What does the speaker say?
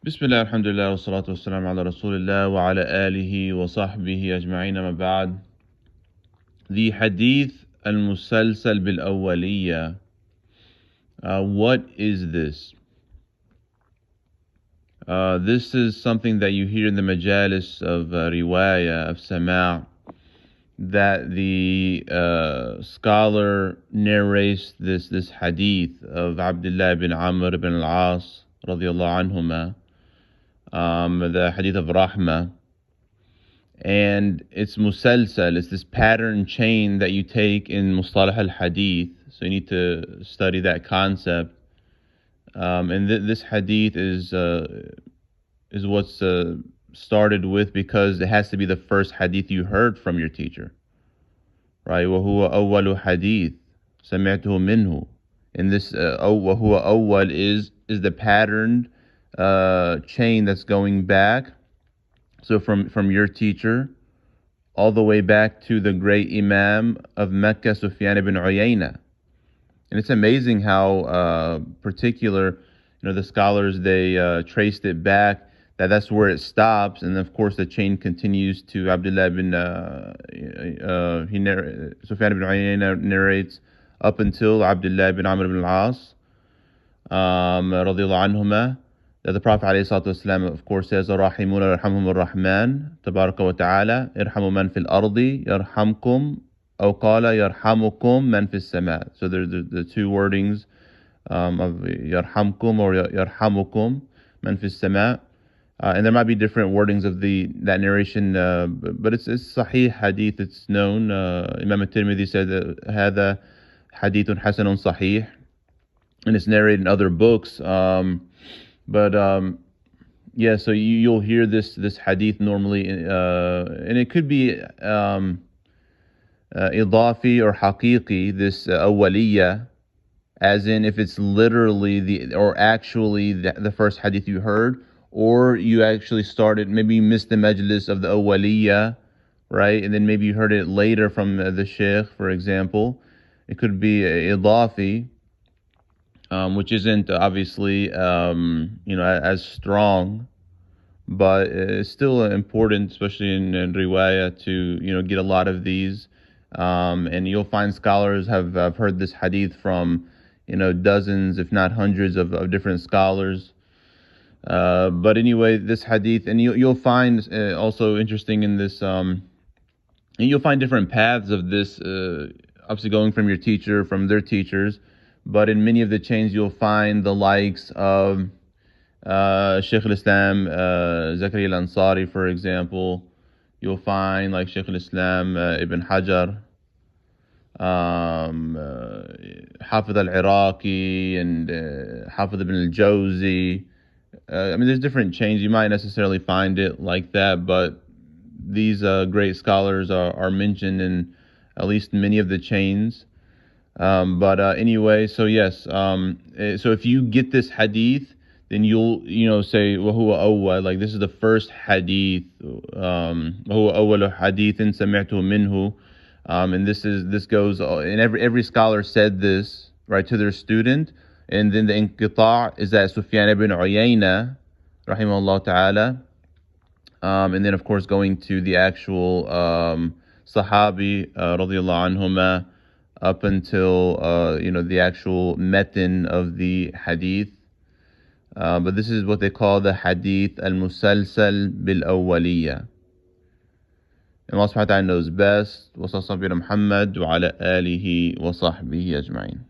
Bismillah, alhamdulillah, wa salatu wa salam ala rasulillah wa ala alihi wa sahbihi ajma'in, amma ba'd. The Hadith al-Musalsal BilAwaliyah. What is this? This is something that you hear in the majalis of riwayah, of sama', that the scholar narrates this hadith of Abdullah bin Amr ibn al-As radiyallahu anhuma, the hadith of Rahmah. And it's musalsal, it's this pattern chain that you take in mustalah al-hadith. So you need to study that concept. And this hadith is what's started with, because it has to be the first hadith you heard from your teacher, right? وَهُوَ أَوَّلُ حَدِيث سَمِعْتُهُ مِنْهُ. And this وَهُوَ أَوَّل is the patterned chain that's going back. So from your teacher all the way back to the great Imam of Mecca, Sufyan ibn Uyayna. And it's amazing how particular, the scholars, they traced it back, that's where it stops. And of course the chain continues to Abdullah bin Sufyan ibn Uyayna narrates up until Abdullah bin Amr ibn al-As radiyallahu anhuma, that the Prophet ﷺ, of course, says, "Rahimuna yarhamhum ar-Rahman, tabaraka wa ta'ala, irhamu man fil ardi, yarhamkum, aw qala yarhamukum man fis sama." So there's the two wordings of yarhamkum or yarhamukum man fis sama. And there might be different wordings of that narration, but it's sahih hadith, it's known. Imam al-Tirmidhi said that هذا hadithun hasanun sahih, and it's narrated in other books. So you'll hear this hadith normally, and it could be idafi or haqiqi, this awaliyah, as in if it's literally actually the first hadith you heard, or you actually started, maybe you missed the majlis of the awaliyah, right? And then maybe you heard it later from the sheikh, for example. It could be idafi, which isn't obviously as strong, but it's still important, especially in riwayah, to get a lot of these. And you'll find scholars have heard this hadith from dozens, if not hundreds, of different scholars. But anyway, this hadith, and you'll find also interesting in this, and you'll find different paths of this, obviously going from your teacher, from their teachers. But in many of the chains, you'll find the likes of Shaykh al-Islam, Zakaria al-Ansari, for example. You'll find like Shaykh al-Islam, Ibn Hajar, Hafid al-Iraqi, and Hafid ibn al-Jawzi. There's different chains. You might necessarily find it like that, but these great scholars are mentioned in at least many of the chains. Anyway, so yes, so if you get this hadith, then you'll say وَهُوَ أَوَّلُ, like this is the first hadith, وَهُوَ أَوَّلُ حَدِيثٍ سَمِعْتُهُ مِنْهُ, and this goes, and every scholar said this, right, to their student. And then the inqita' is that Sufyan ibn Uyayna rahimahullah ta'ala, and then of course going to the actual sahabi radiyallahu anhuma, up until the actual metin of the hadith. But this is what they call the hadith al-musalsal bil-awwaliyah. And Allah subhanahu wa ta'ala knows best. Wa sallallahu ala Muhammad wa ala alihi wa sahbihi ajma'in.